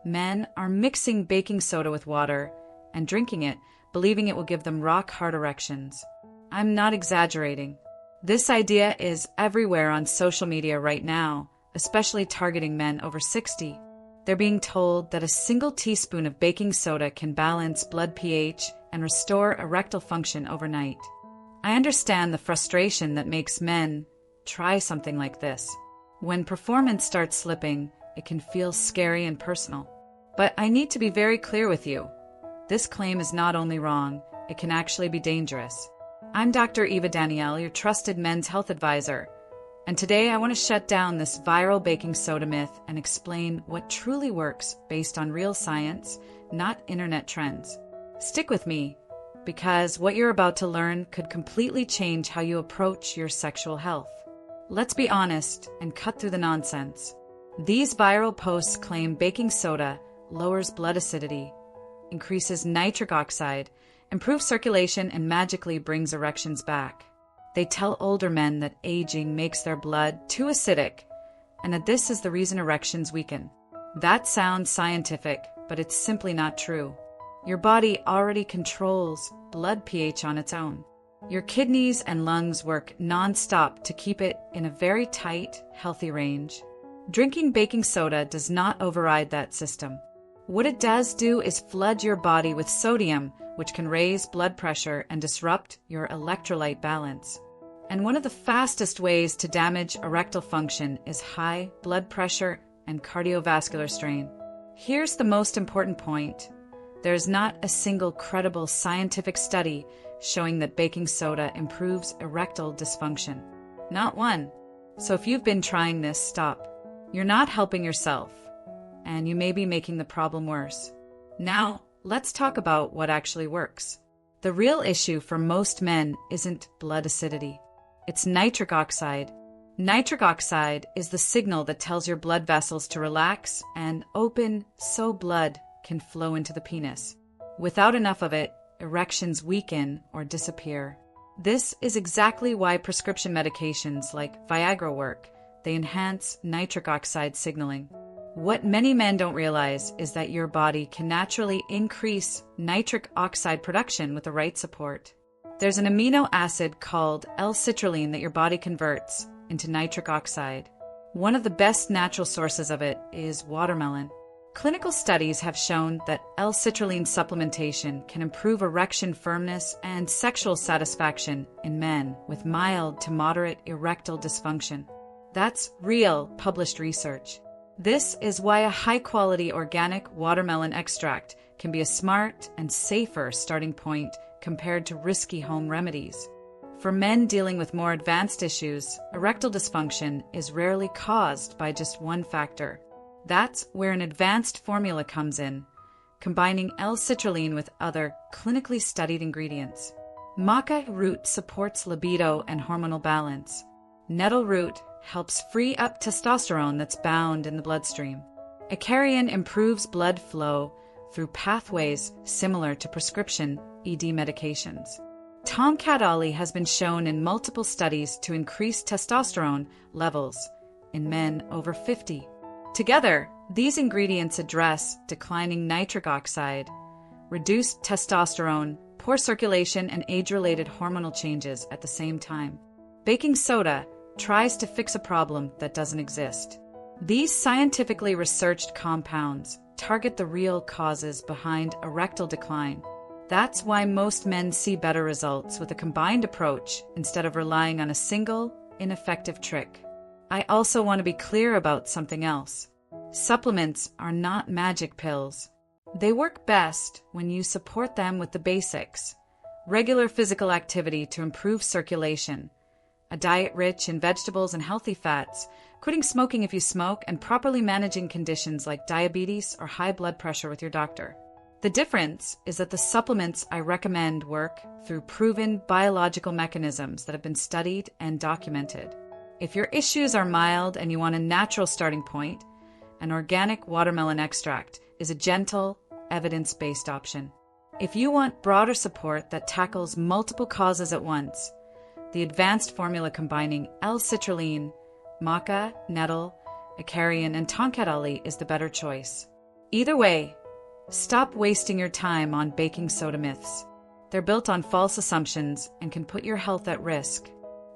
Men are mixing baking soda with water and drinking it, believing it will give them rock-hard erections. I'm not exaggerating. This idea is everywhere on social media right now, especially targeting men over 60. They're being told that a single teaspoon of baking soda can balance blood pH and restore erectile function overnight. I understand the frustration that makes men try something like this. When performance starts slipping, it can feel scary and personal. But I need to be very clear with you. This claim is not only wrong, it can actually be dangerous. I'm Dr. Eva Danial, your trusted men's health advisor. And today I want to shut down this viral baking soda myth and explain what truly works based on real science, not internet trends. Stick with me, because what you're about to learn could completely change how you approach your sexual health. Let's be honest and cut through the nonsense. These viral posts claim baking soda lowers blood acidity, increases nitric oxide, improves circulation, and magically brings erections back. They tell older men that aging makes their blood too acidic, and that this is the reason erections weaken. That sounds scientific, but it's simply not true. Your body already controls blood pH on its own. Your kidneys and lungs work non-stop to keep it in a very tight, healthy range. Drinking baking soda does not override that system. What it does do is flood your body with sodium, which can raise blood pressure and disrupt your electrolyte balance. And one of the fastest ways to damage erectile function is high blood pressure and cardiovascular strain. Here's the most important point. There's not a single credible scientific study showing that baking soda improves erectile dysfunction. Not one. So if you've been trying this, stop. You're not helping yourself, and you may be making the problem worse. Now, let's talk about what actually works. The real issue for most men isn't blood acidity. It's nitric oxide. Nitric oxide is the signal that tells your blood vessels to relax and open so blood can flow into the penis. Without enough of it, erections weaken or disappear. This is exactly why prescription medications like Viagra work. They enhance nitric oxide signaling. What many men don't realize is that your body can naturally increase nitric oxide production with the right support. There's an amino acid called L-citrulline that your body converts into nitric oxide. One of the best natural sources of it is watermelon. Clinical studies have shown that L-citrulline supplementation can improve erection firmness and sexual satisfaction in men with mild to moderate erectile dysfunction. That's real published research. This is why a high-quality organic watermelon extract can be a smart and safer starting point compared to risky home remedies. For men dealing with more advanced issues, erectile dysfunction is rarely caused by just one factor. That's where an advanced formula comes in, combining L-citrulline with other clinically studied ingredients. Maca root supports libido and hormonal balance. Nettle root helps free up testosterone that's bound in the bloodstream. Icariin improves blood flow through pathways similar to prescription ED medications. Tongkat has been shown in multiple studies to increase testosterone levels in men over 50. Together, these ingredients address declining nitric oxide, reduced testosterone, poor circulation, and age-related hormonal changes at the same time. Baking soda tries to fix a problem that doesn't exist. These scientifically researched compounds target the real causes behind erectile decline. That's why most men see better results with a combined approach instead of relying on a single, ineffective trick. I also want to be clear about something else. Supplements are not magic pills. They work best when you support them with the basics: regular physical activity to improve circulation, a diet rich in vegetables and healthy fats, quitting smoking if you smoke, and properly managing conditions like diabetes or high blood pressure with your doctor. The difference is that the supplements I recommend work through proven biological mechanisms that have been studied and documented. If your issues are mild and you want a natural starting point, an organic watermelon extract is a gentle, evidence-based option. If you want broader support that tackles multiple causes at once, the advanced formula combining L-citrulline, maca, nettle, icariin, and tongkat is the better choice. Either way, stop wasting your time on baking soda myths. They're built on false assumptions and can put your health at risk.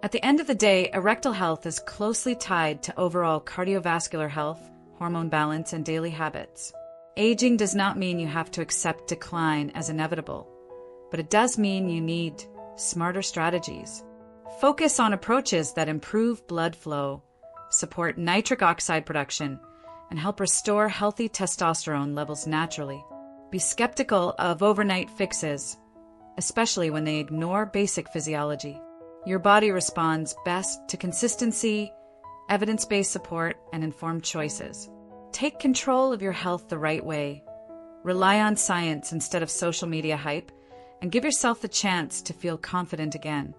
At the end of the day, erectile health is closely tied to overall cardiovascular health, hormone balance, and daily habits. Aging does not mean you have to accept decline as inevitable, but it does mean you need smarter strategies. Focus on approaches that improve blood flow, support nitric oxide production, and help restore healthy testosterone levels naturally. Be skeptical of overnight fixes, especially when they ignore basic physiology. Your body responds best to consistency, evidence-based support, and informed choices. Take control of your health the right way. Rely on science instead of social media hype, and give yourself the chance to feel confident again.